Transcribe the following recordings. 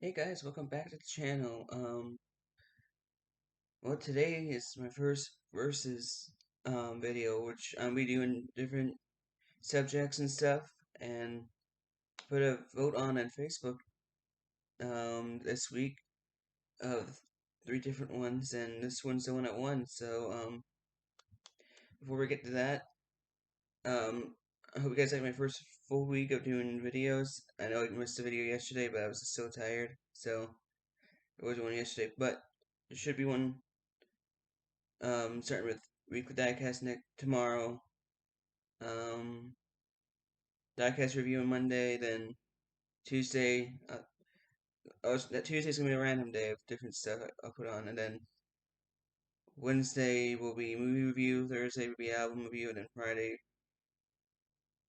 Hey guys, welcome back to the channel. Well, today is my first versus video, which I'll be doing different subjects and stuff, and put a vote on Facebook this week of three different ones, and this one's the one I won. So before we get to that, I hope you guys like my first full week of doing videos. I know I missed a video yesterday, but I was just so tired, so it wasn't one yesterday, but there should be one. Starting with weekly diecast tomorrow. Um, diecast review on Monday. Then Tuesday. That Tuesday's gonna be a random day of different stuff I'll put on, and then Wednesday will be movie review. Thursday will be album review, and then Friday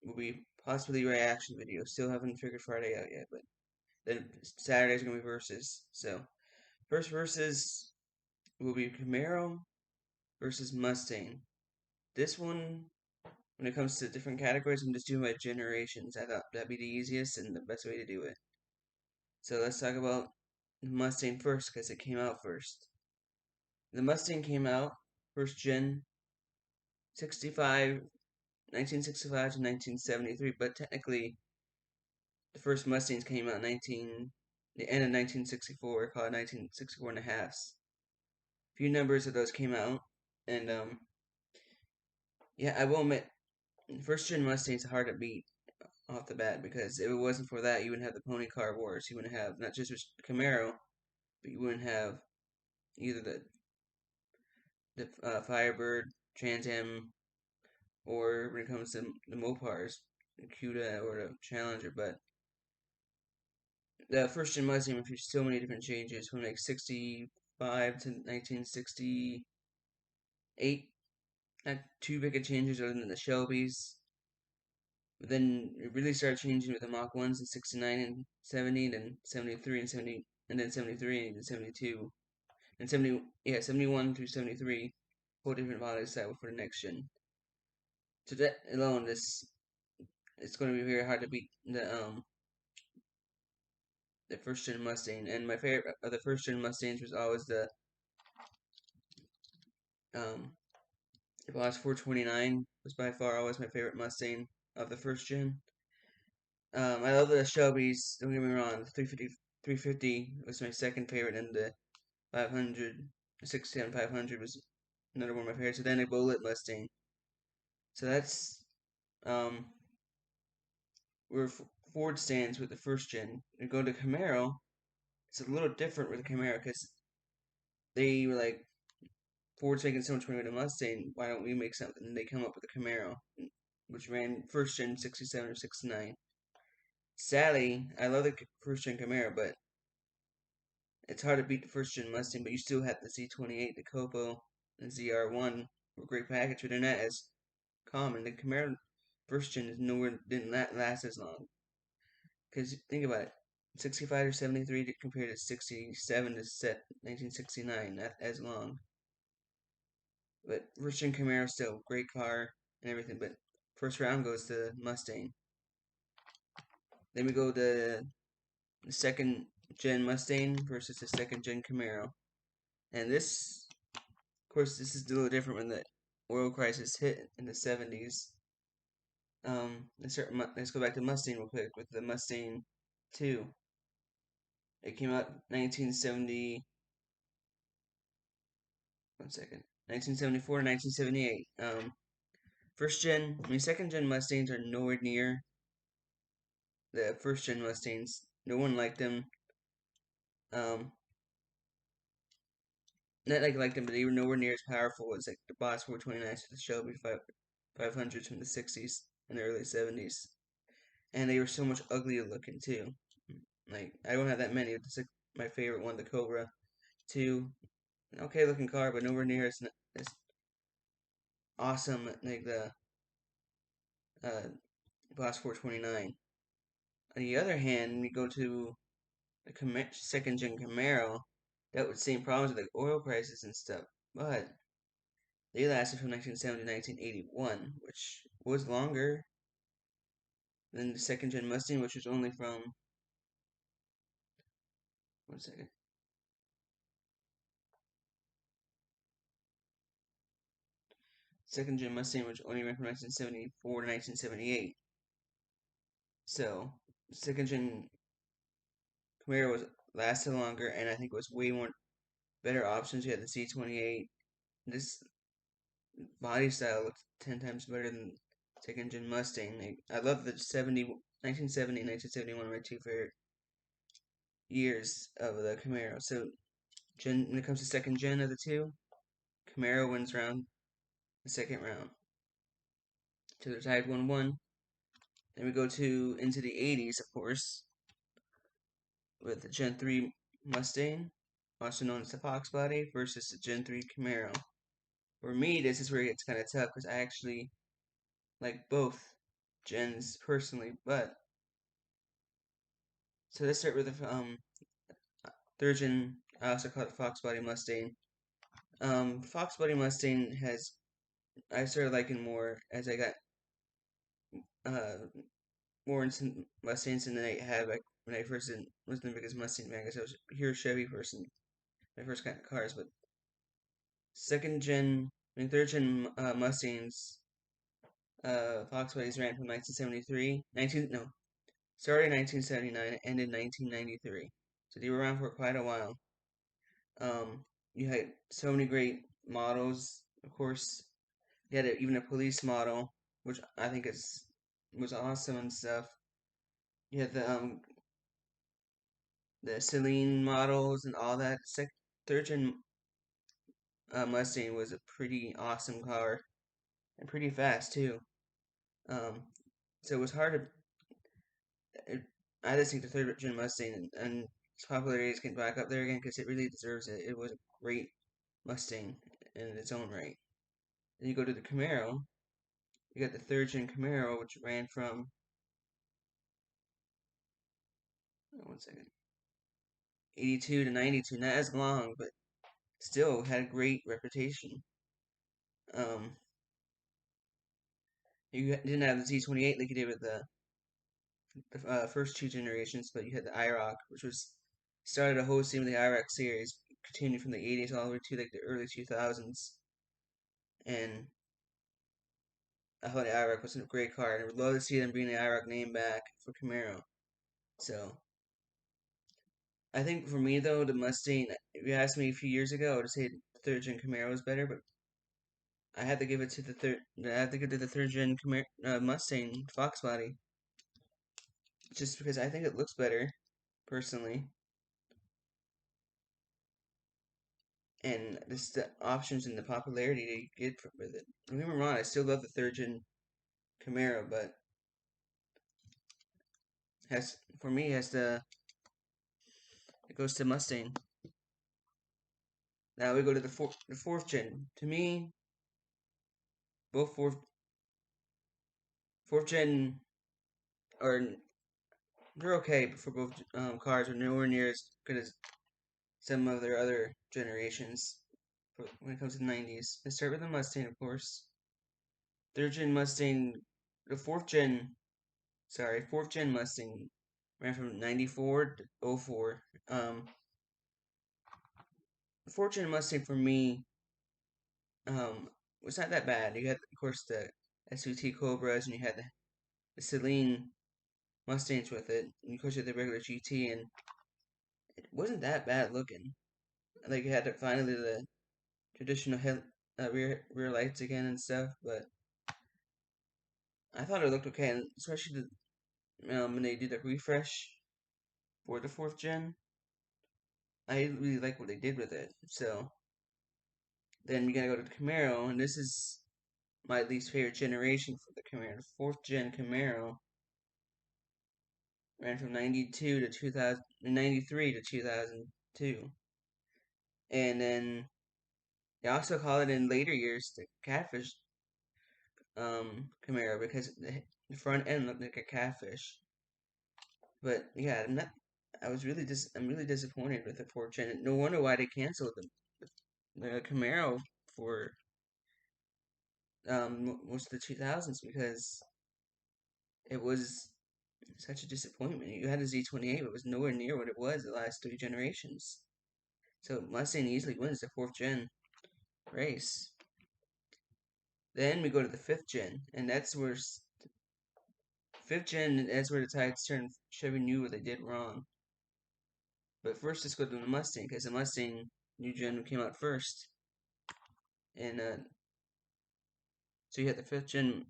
will be possibly reaction video. Still haven't figured Friday out yet, but then Saturday's gonna be versus. So first versus will be Camaro versus Mustang. This one, when it comes to different categories, I'm just doing my generations. I thought that'd be the easiest and the best way to do it. So let's talk about the Mustang first, because it came out first. The Mustang came out, first gen, 65, 1965 to 1973, but technically the first Mustangs came out the end of 1964, called 1964 and a halves. A few numbers of those came out, and yeah, I will admit, first gen Mustangs are hard to beat off the bat, because if it wasn't for that, you wouldn't have the pony car wars. You wouldn't have not just Camaro, but you wouldn't have either the Firebird, Trans Am, or when it comes to the Mopars, the Cuda or the Challenger. But the first gen Mustang went through so many different changes from like 65 to 1968. Not too big of changes other than the Shelbys. But then it really started changing with the Mach 1s in 69 and 70, then 73 and 70, and then 73 and 72. And 71 through 73, four different bodies set for the next gen. So that alone, this it's going to be very hard to beat the first gen Mustang. And my favorite of the first gen Mustangs was always um the Boss 429 was by far always my favorite Mustang of the first gen. I love the Shelbys. Don't get me wrong, the 350 was my second favorite, and the 500, 67 500 was another one of my favorites. So then a Bullet Mustang. So that's um where Ford stands with the first gen. And go to Camaro, it's a little different with the Camaro, because they were like, Ford's making so much money with the Mustang, why don't we make something? And they come up with the Camaro, which ran first gen 67 or 69. Sadly, I love the first gen Camaro, but it's hard to beat the first gen Mustang. But you still have the Z28, the Copo, and ZR1 were great package, but they're not as common. The Camaro first gen is nowhere didn't last as long. Because think about it, 65 or 73 compared to 67 to set 1969, not as long. But Richard Camaro still great car and everything. But first round goes to Mustang. Then we go to the second gen Mustang versus the second gen Camaro. And this, of course, this is a little different when the oil crisis hit in the 70s. Let's go back to Mustang real quick with the Mustang 2. It came out 1970. One second. 1974 to 1978. Second gen Mustangs are nowhere near the first gen Mustangs. No one liked them. Um, not like liked them, but they were nowhere near as powerful as like the Boss 429s, the Shelby 500s from the 60s and the early 70s. And they were so much uglier looking too. Like, I don't have that many. It's like my favorite one, the Cobra 2. Okay looking car, but nowhere near as awesome like the uh, Boss 429. On the other hand, we go to the second gen Camaro, that would same problems with like oil prices and stuff, but they lasted from 1970 to 1981, which was longer than the second gen Mustang, which was only from second. Second gen Mustang, which only ran from 1974 to 1978. So, second gen Camaro was lasted longer, and I think it was way more better options. You had the C28. This body style looks 10 times better than second gen Mustang. I love the 1970 and 1971 are my two favorite years of the Camaro. So, when it comes to second gen of the two, Camaro wins round the second round. So they're tied 1-1. Then we go to into the 80s, of course, with the Gen 3 Mustang, also known as the Fox Body, versus the Gen 3 Camaro. For me, this is where it gets kind of tough because I actually like both gens personally. But so let's start with the third gen. I also call it Fox Body Mustang. Fox Body Mustang has I started liking more as I got uh more into Mustangs than I had like when I first was the biggest Mustang fan because I was a pure Chevy person. My first kind of cars, but second gen, I mean third gen Mustangs, Fox bodies ran from 1973, 19 no, started in 1979, ended in 1993. So they were around for quite a while. You had so many great models, of course. You had even a police model, which I think was awesome and stuff. You had the Celine models and all that. Third gen Mustang was a pretty awesome car and pretty fast too. Um, so it was hard to. I just think the third gen Mustang and its popularity is getting back up there again because it really deserves it. It was a great Mustang in its own right. Then you go to the Camaro. You got the third gen Camaro, which ran from 1 second, 82 to 92. Not as long, but still had a great reputation. Um, you didn't have the Z28 like you did with the first two generations, but you had the IROC, which was started a whole scene with the IROC series, continued from the 80s all the way to like the early 2000s. And I thought the IROC was a great car, and I would love to see them bring the IROC name back for Camaro. So I think for me though, the Mustang. If you asked me a few years ago, I would say the third gen Camaro is better, but I had to give it to the third. I have to give it to the third gen Camaro, Mustang Fox body, just because I think it looks better, personally, and just the options and the popularity that you get with it. Don't get me wrong, I still love the third gen Camaro, but has for me has the it goes to Mustang. Now we go to the fourth gen. To me, both fourth gen are they're okay for both cars, but nowhere near as good as some of their other generations when it comes to the 90s. Let's start with the Mustang, of course. Third gen Mustang, the fourth gen Mustang ran from 94 to 04. The fourth gen Mustang for me um, was not that bad. You had, of course, the SUT Cobras, and you had the Celine Mustangs with it, and of course you had the regular GT, and it wasn't that bad looking. Like you had to finally the traditional rear lights again and stuff, but I thought it looked okay, and especially when they did the refresh for the fourth gen, I really like what they did with it. So then you gotta go to the Camaro, and this is my least favorite generation for the Camaro. The fourth gen Camaro ran from 92 to 2000, 93 to 2002, and then they also call it in later years the Catfish Camaro because the front end looked like a catfish. But yeah, I'm not. I'm really disappointed with the fourth gen. No wonder why they canceled the Camaro for most of the 2000s because it was Such a disappointment. You had a Z28, but it was nowhere near what it was the last 3 generations. So Mustang easily wins the 4th gen race. Then we go to the 5th gen, and that's where 5th gen, that's where the tides turned. Chevy knew what they did wrong. But first, let's go to the Mustang, because the Mustang new gen came out first. And so you had the 5th gen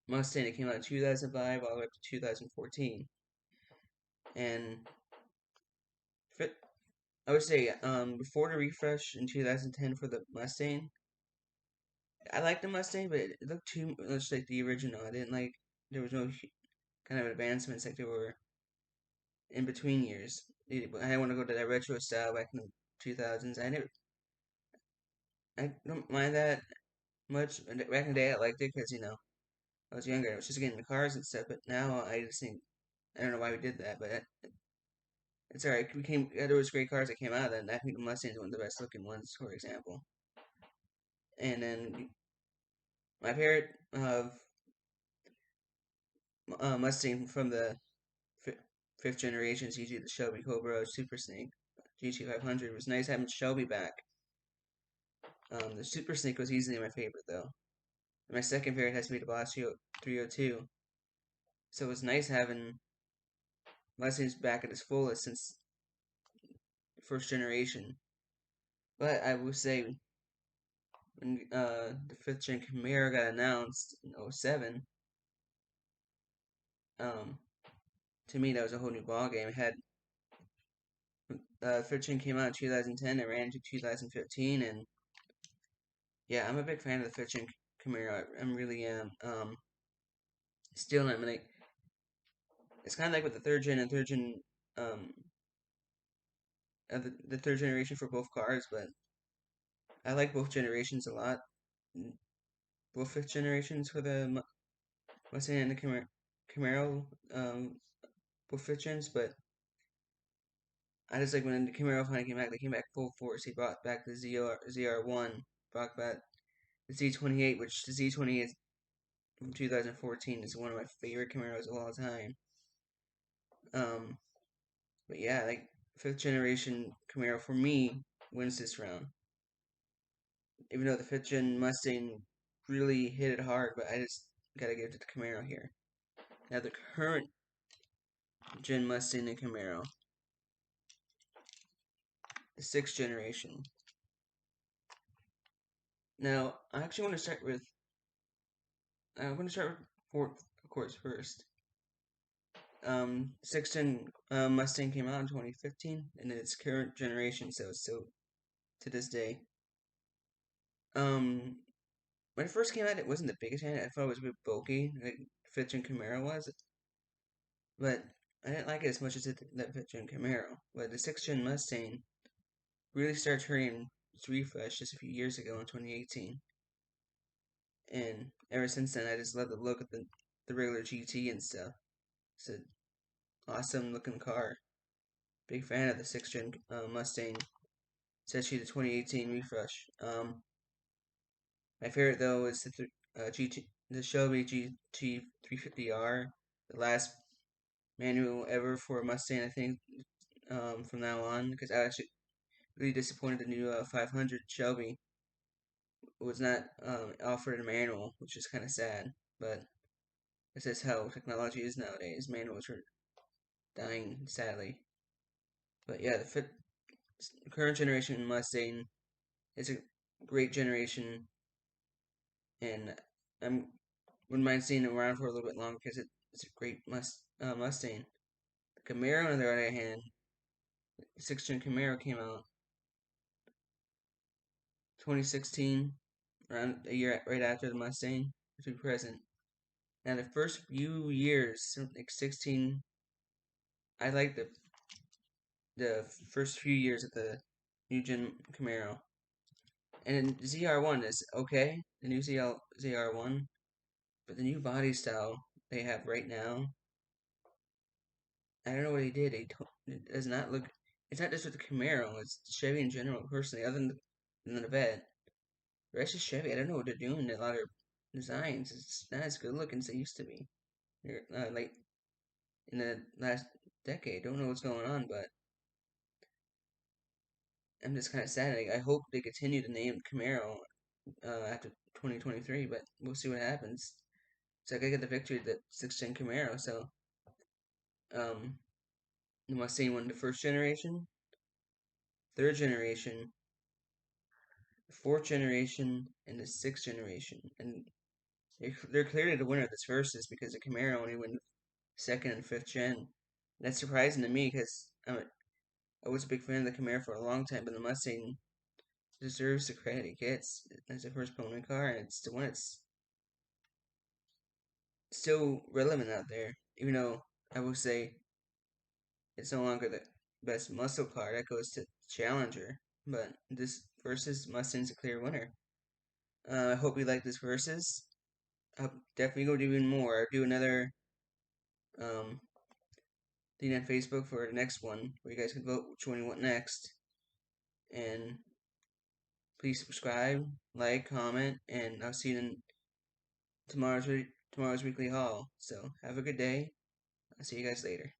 Mustang that came out in 2005 all the way up to 2014. And I would say before the refresh in 2010 for the Mustang, I liked the Mustang, but it looked too much like the original. I didn't like, there was no kind of advancements like there were in between years. I didn't want to go to that retro style back in the 2000s. I don't mind that much. Back in the day, I liked it because, I was younger. I was just getting the cars and stuff, but now I just think, I don't know why we did that, but it's alright. There was great cars that came out of that, and I think the Mustang is one of the best looking ones, for example. And then my favorite Mustang from the 5th generation is usually the Shelby Cobra Super Snake GT500. It was nice having Shelby back. The Super Snake was easily my favorite though. And my second favorite has to be the Boss 302. So it was nice having Mustangs back at its fullest since the 1st generation. But I will say, when the 5th gen Camaro got announced in '07, um, to me that was a whole new ball game. It had 5th gen came out in 2010. It ran to 2015, and yeah, I'm a big fan of the 5th gen Camaro. I really am. Still, I mean, it's kind of like with the 3rd gen and 3rd gen, um, the 3rd generation for both cars, but I like both generations a lot. Both 5th generations for the Mustang and the Camaro, both 5th gens, but I just like when the Camaro finally came back. They came back full force. He brought back the ZR1, brought back the Z28, which the Z28 from 2014 is one of my favorite Camaros of all time. Um, but yeah, like 5th generation Camaro for me wins this round. Even though the 5th gen Mustang really hit it hard, but I just gotta give it to the Camaro here. Now the current gen Mustang and Camaro, the 6th generation. Now I actually want to start with I'm going to start with fourth, of course, first. 6th gen Mustang came out in 2015, and it's current generation, so it's still to this day. Um, when it first came out, it wasn't the biggest fan. I thought it was a bit bulky, like 5th gen Camaro was, but I didn't like it as much as that 5th gen Camaro. But the 6th gen Mustang really started turning its refresh just a few years ago in 2018, and ever since then, I just love the look of the regular GT and stuff. It's an awesome looking car. Big fan of the 6th gen Mustang, especially the 2018 refresh. My favorite though is the Shelby GT350R, the last manual ever for a Mustang, I think. From now on, because I actually really disappointed the new 500 Shelby was not offered a manual, which is kind of sad. But this is how technology is nowadays. Manuals are dying sadly. But yeah, the current generation Mustang is a great generation, and I wouldn't mind seeing it around for a little bit longer because it's a great Mustang. The Camaro, on the other hand, 6th gen Camaro came out 2016, around a year right after the Mustang to present. Now the first few years, like 16, I like the first few years of the new gen Camaro. And ZR1 is okay, the new ZR1, but the new body style they have right now, I don't know what he did. It does not look. It's not just with the Camaro. It's Chevy in general. Personally, other than the vet, the rest is Chevy. I don't know what they're doing. A lot of designs. It's not as good looking as it used to be. like in the last decade. Don't know what's going on, but I'm just kind of sad. I hope they continue to name Camaro after 2023, but we'll see what happens. So I gotta get the victory to the 6th gen Camaro. So um, the Mustang won the first generation, third generation, fourth generation, and the 6th generation, and they're clearly the winner of this versus because the Camaro only won second and 5th gen. That's surprising to me because I was a big fan of the Camaro for a long time, but the Mustang deserves the credit it gets as a first owner car, and it's the one that's still relevant out there. Even though I will say it's no longer the best muscle car, that goes to Challenger. But this versus Mustang's a clear winner. I hope you like this versus. I'll definitely go do even more. I'll do another um, thing on Facebook for the next one where you guys can vote which one you want next. And please subscribe, like, comment, and I'll see you in tomorrow's weekly haul. So have a good day. I'll see you guys later.